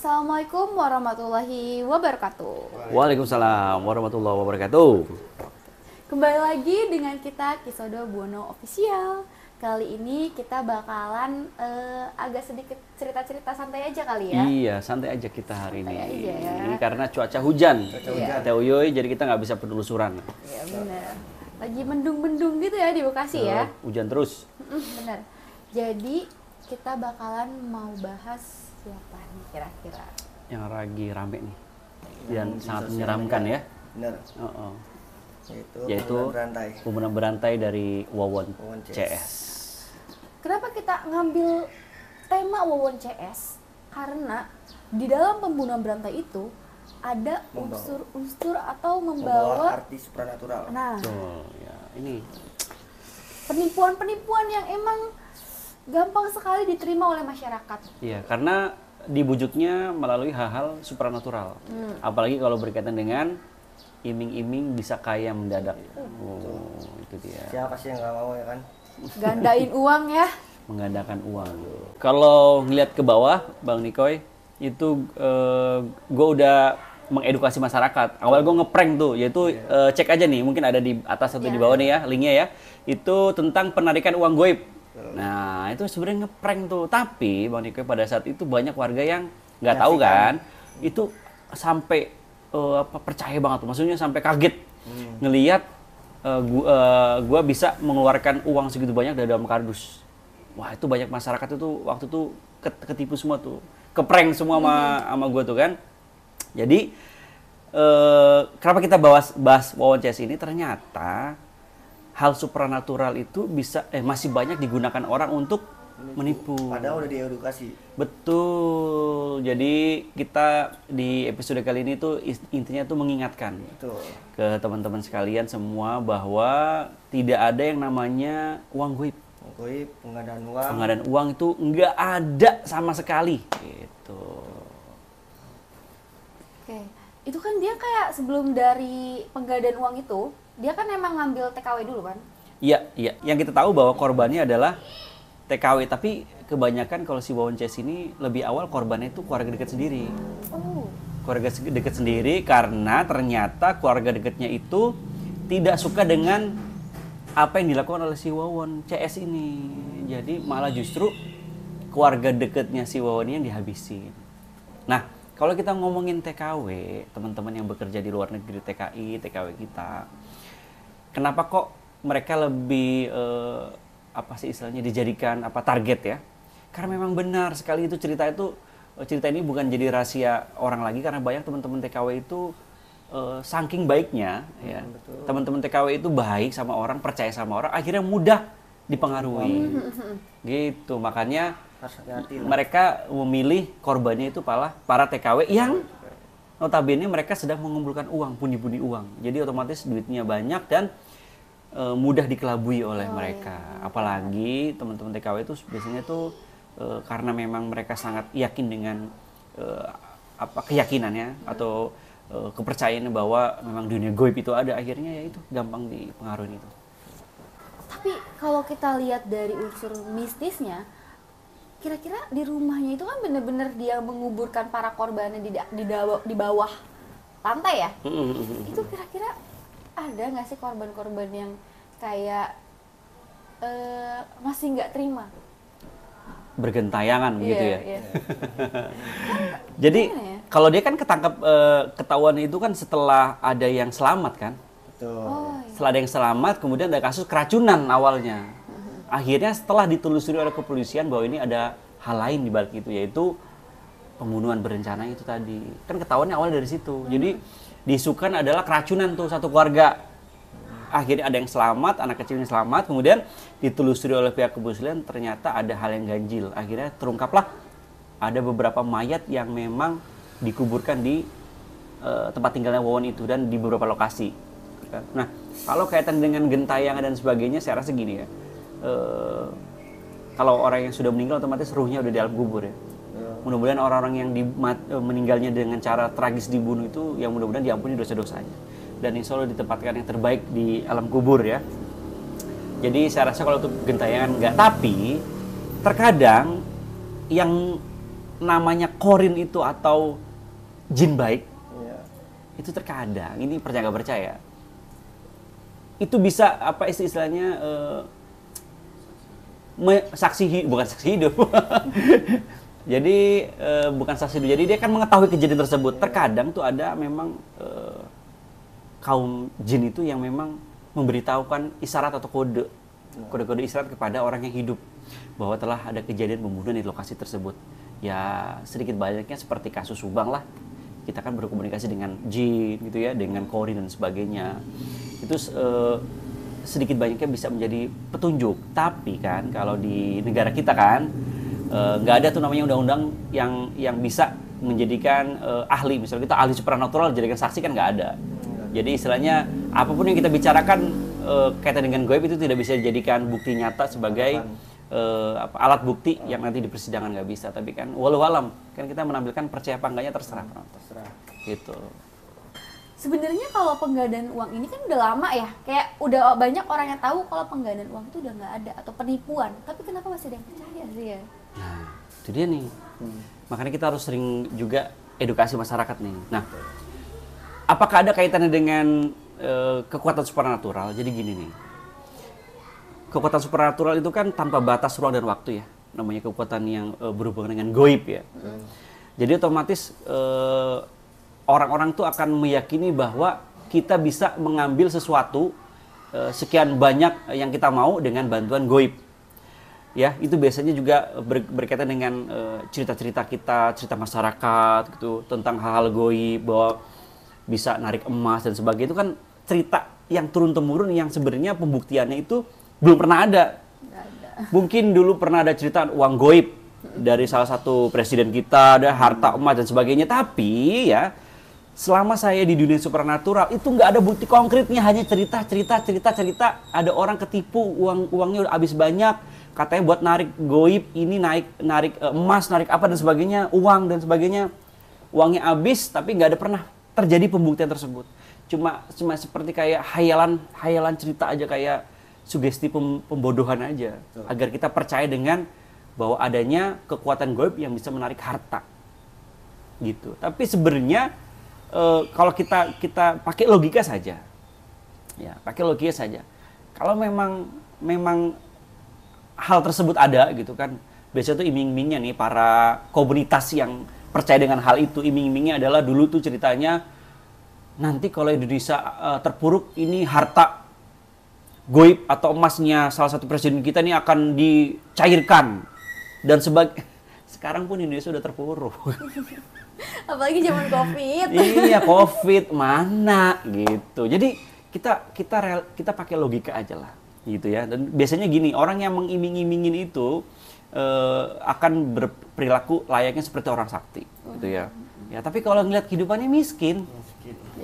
Assalamualaikum warahmatullahi wabarakatuh. Waalaikumsalam warahmatullahi wabarakatuh. Kembali lagi dengan kita Kisodo Buwono Official. Kali ini kita bakalan agak sedikit cerita-cerita santai aja kali ya. Iya, santai aja kita hari Santai ini. aja ya. Ini karena cuaca hujan. Iya. Kata Uyoy, jadi kita nggak bisa penelusuran. Iya benar. Lagi mendung-mendung gitu ya di Bekasi ya. Hujan terus. Benar. Jadi kita bakalan mau bahas siapa nih kira-kira? Yang lagi rame nih. Dan sangat menyeramkan ya. Benar. Oh. Yaitu pembunuhan berantai dari Wawon Wawon CS. Kenapa kita ngambil tema Wawon CS? Karena di dalam pembunuhan berantai itu ada unsur-unsur atau membawa arti supranatural. Nah, Betul, ya. Ini penipuan-penipuan yang emang gampang sekali diterima oleh masyarakat. iya, karena dibujuknya melalui hal-hal supranatural. Apalagi kalau berkaitan dengan iming-iming bisa kaya mendadak. Oh, itu dia. Siapa sih yang nggak mau ya kan? Gandain uang ya. Menggandakan uang. Kalau ngeliat ke bawah, Bang Nikoy, itu gue udah mengedukasi masyarakat. Awal gue ngeprank tuh, yaitu cek aja nih, mungkin ada di atas atau di bawah nih ya, linknya ya. Itu tentang penarikan uang goib. Nah, itu sebenarnya ngeprank tuh. Tapi Bang Nikoy pada saat itu banyak warga yang nggak tahu kan, itu sampai percaya banget tuh. Maksudnya sampai kaget ngelihat gua bisa mengeluarkan uang segitu banyak dari dalam kardus. Wah, itu banyak masyarakat itu waktu itu ketipu semua tuh. Keprank semua sama gua tuh kan. Jadi kenapa kita bahas Wawon CS ini? Ternyata hal supranatural itu bisa masih banyak digunakan orang untuk menipu. Padahal udah diedukasi. Betul. Jadi kita di episode kali ini tuh intinya tuh mengingatkan ke teman-teman sekalian semua bahwa tidak ada yang namanya uang goib. Goib, pengadaan uang. Pengadaan uang itu nggak ada sama sekali. Gitu. Oke. Itu kan dia kayak sebelum dari penggandaan uang itu, dia kan emang ngambil TKW dulu kan? Iya, iya. Yang kita tahu bahwa korbannya adalah TKW, tapi kebanyakan kalau si Wawon CS ini lebih awal korbannya itu keluarga dekat sendiri. Oh. Keluarga dekat sendiri karena ternyata keluarga dekatnya itu tidak suka dengan apa yang dilakukan oleh si Wawon CS ini. Jadi malah justru keluarga dekatnya si Wawon ini yang dihabisin. Nah, kalau kita ngomongin TKW, teman-teman yang bekerja di luar negeri, TKI, TKW kita, kenapa kok mereka lebih apa sih istilahnya dijadikan target ya? Karena memang benar sekali itu cerita ini bukan jadi rahasia orang lagi karena banyak teman-teman TKW itu saking baiknya ya. Teman-teman TKW itu baik sama orang, percaya sama orang, akhirnya mudah dipengaruhi. Gitu, makanya mereka memilih korbannya itu para TKW yang notabene mereka sedang mengumpulkan uang, pundi-pundi uang. Jadi otomatis duitnya banyak dan mudah dikelabui oleh mereka. Apalagi teman-teman TKW itu biasanya tuh karena memang mereka sangat yakin dengan keyakinannya atau kepercayaannya bahwa memang dunia goib itu ada, akhirnya ya itu gampang dipengaruhi itu. Tapi Kalau kita lihat dari unsur mistisnya, kira-kira di rumahnya itu kan bener-bener dia menguburkan para korbannya di bawah lantai ya? Itu kira-kira ada nggak sih korban-korban yang kayak masih nggak terima? Bergentayangan begitu ya? Iya. Jadi ya? kalau dia kan ketangkap ketahuan itu kan setelah ada yang selamat kan? Betul. Oh, iya. Setelah ada yang selamat, kemudian ada kasus keracunan awalnya. Akhirnya setelah ditelusuri oleh kepolisian bahwa ini ada hal lain di balik itu, yaitu pembunuhan berencana itu tadi. Kan ketahuannya awal dari situ. Jadi diisukan adalah keracunan tuh satu keluarga. Akhirnya ada yang selamat, anak kecilnya selamat, kemudian ditelusuri oleh pihak kepolisian ternyata ada hal yang ganjil. Akhirnya terungkaplah ada beberapa mayat yang memang dikuburkan di tempat tinggalnya Wawon itu dan di beberapa lokasi. Nah, kalau kaitan dengan gentayangan dan sebagainya, saya rasa gini ya. Kalau orang yang sudah meninggal otomatis ruhnya udah di alam kubur ya. Mudah-mudahan orang-orang yang meninggalnya dengan cara tragis dibunuh itu, yang mudah-mudahan diampuni dosa-dosanya. Dan insya Allah ditempatkan yang terbaik di alam kubur ya. Jadi saya rasa kalau untuk gentayangan enggak. Tapi terkadang yang namanya korin itu atau jin baik, itu terkadang, ini percaya nggak percaya, itu bisa apa istilahnya bukan saksi hidup. Jadi bukan saksi hidup. Jadi dia kan mengetahui kejadian tersebut. Terkadang tuh ada memang kaum jin itu yang memang memberitahukan isyarat atau kode-kode isyarat kepada orang yang hidup bahwa telah ada kejadian pembunuhan di lokasi tersebut. Ya sedikit banyaknya seperti kasus Subang lah. Kita kan berkomunikasi dengan jin gitu ya, dengan korin dan sebagainya. Itu sedikit banyaknya bisa menjadi petunjuk. Tapi kan kalau di negara kita kan nggak ada tuh namanya undang-undang yang bisa menjadikan ahli, misalnya kita ahli supernatural jadikan saksi kan nggak ada. Jadi istilahnya apapun yang kita bicarakan kaitan dengan gaib itu tidak bisa dijadikan bukti nyata sebagai alat bukti yang nanti di persidangan nggak bisa. Tapi kan walau alam kan kita menampilkan percaya apa enggaknya terserah penonton. Terserah. Gitu. Sebenarnya kalau penggadaan uang ini kan udah lama ya, kayak udah banyak orang yang tahu kalau penggadaan uang itu udah nggak ada atau penipuan. Tapi kenapa masih ada yang percaya sih ya? Nah, itu dia nih. Makanya kita harus sering juga edukasi masyarakat nih. Nah, apakah ada kaitannya dengan kekuatan supernatural? Jadi gini nih. Kekuatan supernatural itu kan tanpa batas ruang dan waktu ya. Namanya kekuatan yang berhubungan dengan gaib ya. Jadi otomatis orang-orang tuh akan meyakini bahwa kita bisa mengambil sesuatu sekian banyak yang kita mau dengan bantuan gaib. Ya, itu biasanya juga berkaitan dengan cerita-cerita kita, cerita masyarakat gitu tentang hal-hal gaib, bahwa bisa narik emas dan sebagainya. Itu kan cerita yang turun-temurun yang sebenarnya pembuktiannya itu belum pernah ada. Mungkin dulu pernah ada cerita uang gaib dari salah satu presiden kita, ada harta emas dan sebagainya, tapi ya selama saya di dunia supernatural itu nggak ada bukti konkretnya, hanya cerita. Ada orang ketipu, uangnya udah habis banyak, katanya buat narik gaib ini, narik emas, narik apa dan sebagainya, uang dan sebagainya, uangnya habis, tapi nggak ada pernah terjadi pembuktian tersebut. Cuma seperti kayak hayalan cerita aja, kayak sugesti pembodohan aja, agar kita percaya dengan bahwa adanya kekuatan gaib yang bisa menarik harta gitu. Tapi sebenarnya kalau kita pakai logika saja, ya pakai logika saja. Kalau memang hal tersebut ada gitu kan, biasanya tuh iming-imingnya nih para komunitas yang percaya dengan hal itu, iming-imingnya adalah dulu tuh ceritanya nanti kalau Indonesia terpuruk ini harta gaib atau emasnya salah satu presiden kita ini akan dicairkan dan sekarang pun Indonesia sudah terpuruk. Apalagi zaman Covid. Iya, Covid mana gitu. Jadi kita pakai logika aja lah gitu ya. Dan biasanya gini, orang yang mengiming-imingin itu akan berperilaku layaknya seperti orang sakti gitu ya. Ya, tapi kalau ngeliat kehidupannya miskin,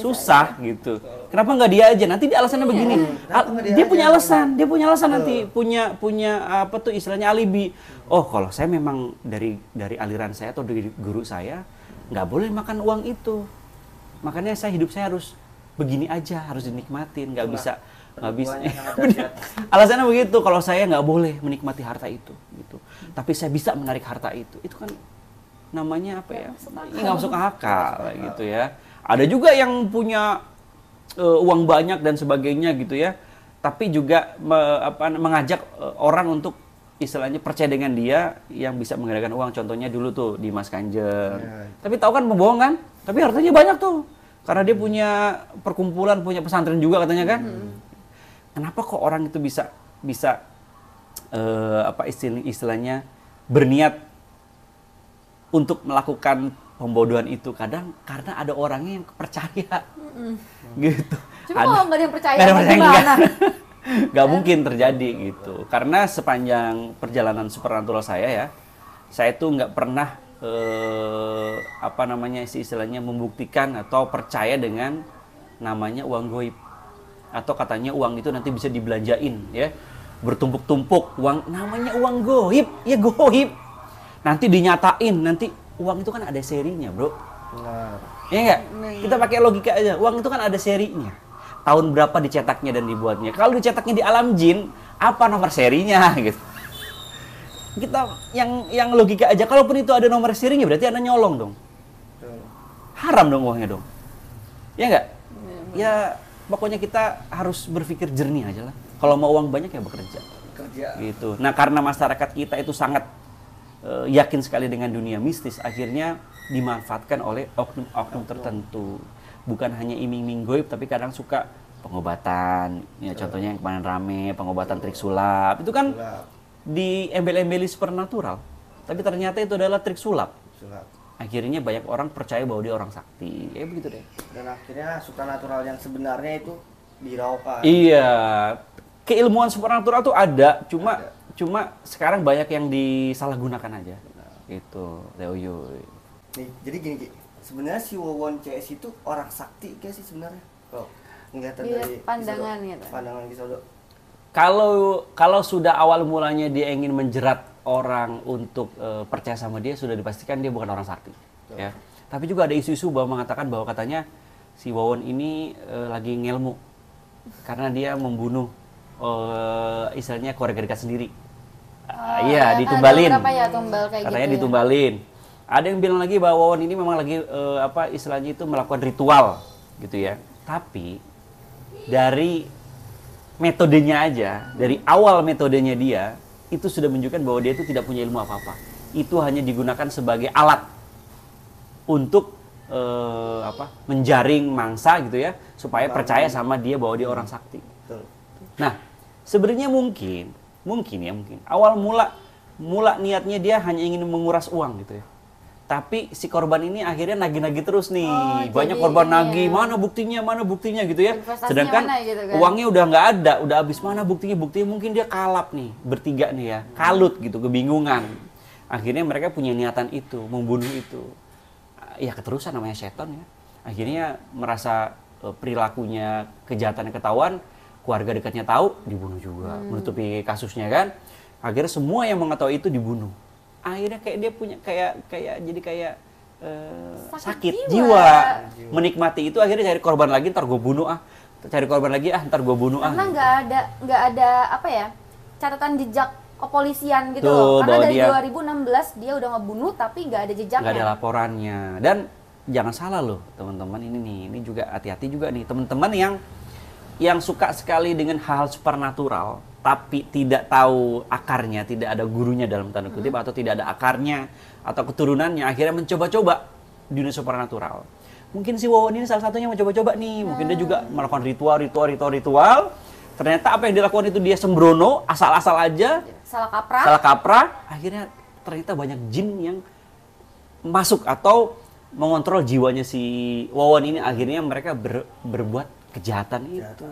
susah gitu. Kenapa nggak dia aja? Nanti dia alasannya begini. Dia punya alasan nanti, punya apa tuh istilahnya alibi. Oh, kalau saya memang dari aliran saya atau dari guru saya nggak boleh makan uang itu. Makanya hidup saya harus begini aja, harus dinikmatin, nggak bisa. Alasannya begitu, kalau saya nggak boleh menikmati harta itu gitu. Tapi saya bisa menarik harta itu. Itu kan namanya apa ya? Nggak masuk akal gitu ya. Ada juga yang punya uang banyak dan sebagainya gitu ya, tapi juga mengajak orang untuk istilahnya percaya dengan dia yang bisa menggandakan uang. Contohnya dulu tuh Dimas Kanjeng. Tapi tahu kan pembohong kan? Tapi hartanya banyak tuh. Karena dia punya perkumpulan, punya pesantren juga katanya kan. Kenapa kok orang itu bisa istilahnya berniat untuk melakukan pembodohan itu? Kadang karena ada orangnya yang percaya. Gitu. Cuma kalau nggak ada yang percaya, gimana? Nggak mungkin terjadi gitu. Karena sepanjang perjalanan supernatural saya ya, saya tuh nggak pernah apa namanya istilahnya membuktikan atau percaya dengan namanya uang goib, atau katanya uang itu nanti bisa dibelanjain ya, bertumpuk-tumpuk uang, namanya uang goib ya, goib nanti dinyatain, nanti uang itu kan ada serinya bro. Benar. Ya enggak? Kita pakai logika aja, uang itu kan ada serinya, tahun berapa dicetaknya dan dibuatnya. Kalau dicetaknya di alam jin, apa nomor serinya gitu. Kita yang logika aja, kalaupun itu ada nomor serinya berarti Anda nyolong dong. Betul. Haram dong uangnya dong. Ya enggak? Ya pokoknya kita harus berpikir jernih aja lah. Kalau mau uang banyak ya bekerja. Kerja. Gitu. Nah, karena masyarakat kita itu sangat yakin sekali dengan dunia mistis, akhirnya dimanfaatkan oleh oknum-oknum tertentu. Bukan hanya iming-iming goib, tapi kadang suka pengobatan. Ya contohnya yang kemarin rame, pengobatan trik sulap. Itu kan Sulap. di embel-embeli supernatural, tapi ternyata itu adalah trik sulap. Sulap. Akhirnya banyak orang percaya bahwa dia orang sakti, ya begitu deh. Dan akhirnya supranatural yang sebenarnya itu diraukan. Iya, keilmuan supernatural tuh ada, cuma sekarang banyak yang disalahgunakan aja. Itu, Leoyoy. Nih, jadi gini Ki, sebenarnya si Wawon CS itu orang sakti kayak sih sebenarnya. Kalau ngelihat Lihat dari pandangan Kisodo. gitu. Pandangan Kisodo. Kalau sudah awal mulanya dia ingin menjerat orang untuk percaya sama dia, sudah dipastikan dia bukan orang sakti. Ya. Tapi juga ada isu-isu bahwa mengatakan bahwa katanya si Wawon ini lagi ngelmu karena dia membunuh istilahnya keluarga dekat sendiri. Iya, ditumbalin. Ada berapa ya tumbal kayak Katanya gitu ditumbalin. Ada yang bilang lagi bahwa Wawon ini memang lagi apa istilahnya itu melakukan ritual gitu ya. Tapi dari metodenya aja, dari awal metodenya dia itu sudah menunjukkan bahwa dia itu tidak punya ilmu apa-apa. Itu hanya digunakan sebagai alat untuk menjaring mangsa gitu ya, supaya percaya sama dia bahwa dia orang sakti. Betul. Nah, sebenarnya mungkin awal mula niatnya dia hanya ingin menguras uang gitu ya. Tapi si korban ini akhirnya nagih-nagih terus nih. Banyak jadi korban ini nagih, ya. mana buktinya gitu ya. Investasinya Sedangkan mana gitu kan. uangnya udah nggak ada, udah habis, mana buktinya mungkin dia kalap nih, bertiga nih ya, kalut gitu, kebingungan. Akhirnya mereka punya niatan itu, membunuh itu. Ya keterusan namanya setan ya. Akhirnya merasa perilakunya kejahatannya ketahuan, keluarga dekatnya tahu, dibunuh juga, menutupi kasusnya kan. Akhirnya semua yang mengetahui itu dibunuh. Akhirnya kayak dia punya kayak sakit jiwa. Menikmati itu, akhirnya cari korban lagi, ntar gue bunuh cari korban lagi ntar gue bunuh karena nggak ada apa ya, catatan jejak kepolisian gitu Tuh, loh. Karena bahwa dari dia 2016 dia udah ngebunuh tapi nggak ada jejaknya. nggak ada laporannya. Dan jangan salah loh teman-teman, ini juga hati-hati juga nih teman-teman yang suka sekali dengan hal supernatural tapi tidak tahu akarnya, tidak ada gurunya dalam tanda kutip, atau tidak ada akarnya atau keturunannya, akhirnya mencoba-coba dunia supernatural. Mungkin si Wawon ini salah satunya mencoba-coba nih, mungkin dia juga melakukan ritual. Ternyata apa yang dilakukan itu dia sembrono, asal-asal aja, salah kaprah, akhirnya ternyata banyak jin yang masuk atau mengontrol jiwanya si Wawon ini, akhirnya mereka berbuat kejahatan itu.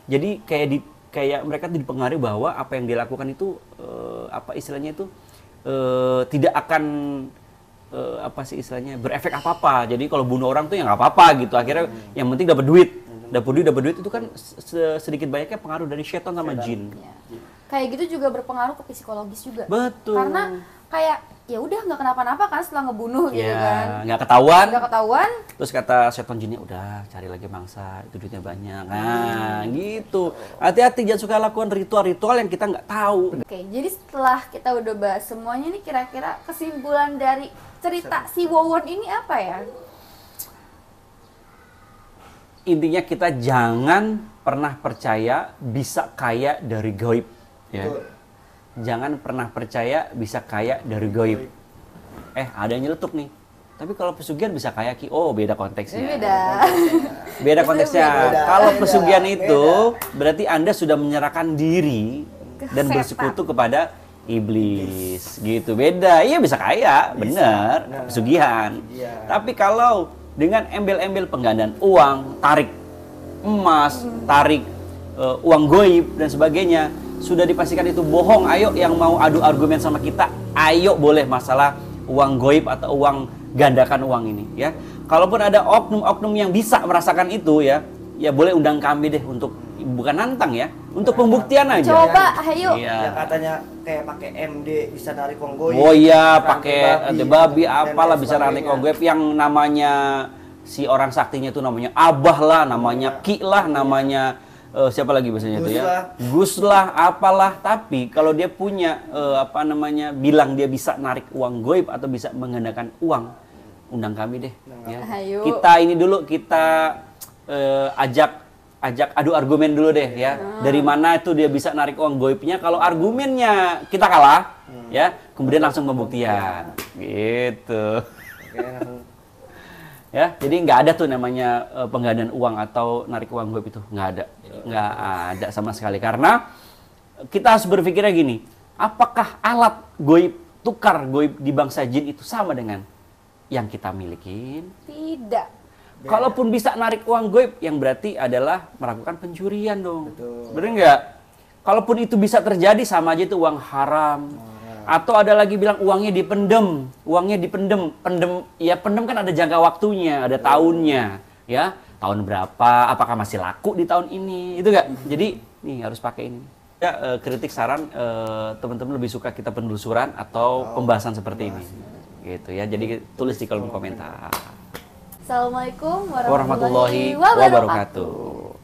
Jadi kayak mereka dipengaruhi bahwa apa yang dilakukan itu apa istilahnya itu tidak akan apa sih istilahnya berefek apa-apa. Jadi kalau bunuh orang tuh ya nggak apa-apa gitu. Akhirnya yang penting dapat duit. Dapat duit itu kan sedikit banyaknya pengaruh dari setan sama jin. Ya. Kayak gitu juga berpengaruh ke psikologis juga. Betul. Karena kayak ya udah nggak kenapa-napa kan setelah ngebunuh gitu kan. Nggak ketahuan. Terus kata setan jinnya, udah cari lagi mangsa, itu duitnya banyak. Nah, gitu. Hati-hati, jangan suka lakukan ritual-ritual yang kita nggak tahu. Oke, jadi setelah kita udah bahas semuanya nih, kira-kira kesimpulan dari cerita si Wawon ini apa ya? Intinya kita jangan pernah percaya bisa kaya dari gaib. Ya. Jangan pernah percaya bisa kaya dari gaib. Ada yang nyeletuk nih. Tapi kalau pesugihan bisa kaya Ki. Oh, beda konteksnya. Beda konteksnya. Kalau pesugihan itu berarti Anda sudah menyerahkan diri dan bersekutu kepada iblis. Gitu. Beda. Iya bisa kaya, benar. Pesugihan. Tapi kalau dengan embel-embel penggandaan uang, tarik emas, tarik uang goib dan sebagainya, sudah dipastikan itu bohong. Ayo yang mau adu argumen sama kita, ayo boleh, masalah uang goib atau uang gandakan uang ini ya. Kalaupun ada oknum-oknum yang bisa merasakan itu ya, ya boleh undang kami deh untuk bukan nantang ya, untuk pembuktian aja. Coba, ayo. Iya. Ya katanya kayak pakai MD bisa narik uang goib. Oh iya, rantai pakai rantai babi apalah bisa narik uang goib yang namanya si orang saktinya itu namanya Abah lah, namanya Ki lah, namanya siapa lagi biasanya itu ya? Gus lah, apalah. Tapi kalau dia punya apa namanya bilang dia bisa narik uang goib atau bisa menggandakan uang, undang kami deh. Ya. Ayo. Kita ini dulu kita ajak adu argumen dulu deh ya. Dari mana itu dia bisa narik uang goibnya? Kalau argumennya kita kalah, ya, kemudian langsung pembuktian. Gitu. Oke, langsung. Ya, jadi nggak ada tuh namanya penggandaan uang atau narik uang goib itu, nggak ada sama sekali. Karena kita harus berpikirnya gini, apakah alat goib, tukar goib di bangsa jin itu sama dengan yang kita milikin? Tidak. Kalaupun bisa narik uang goib, yang berarti adalah melakukan pencurian dong. Betul. Bener nggak? Kalaupun itu bisa terjadi, sama aja itu uang haram. Atau ada lagi bilang uangnya dipendem. Pendem kan ada jangka waktunya, ada tahunnya. Ya, tahun berapa, apakah masih laku di tahun ini, itu nggak? Jadi, nih harus pakai ini. Ya, kritik saran, teman-teman lebih suka kita penelusuran atau pembahasan seperti ini. Gitu ya, jadi tulis di kolom komentar. Assalamualaikum Warahmatullahi wabarakatuh.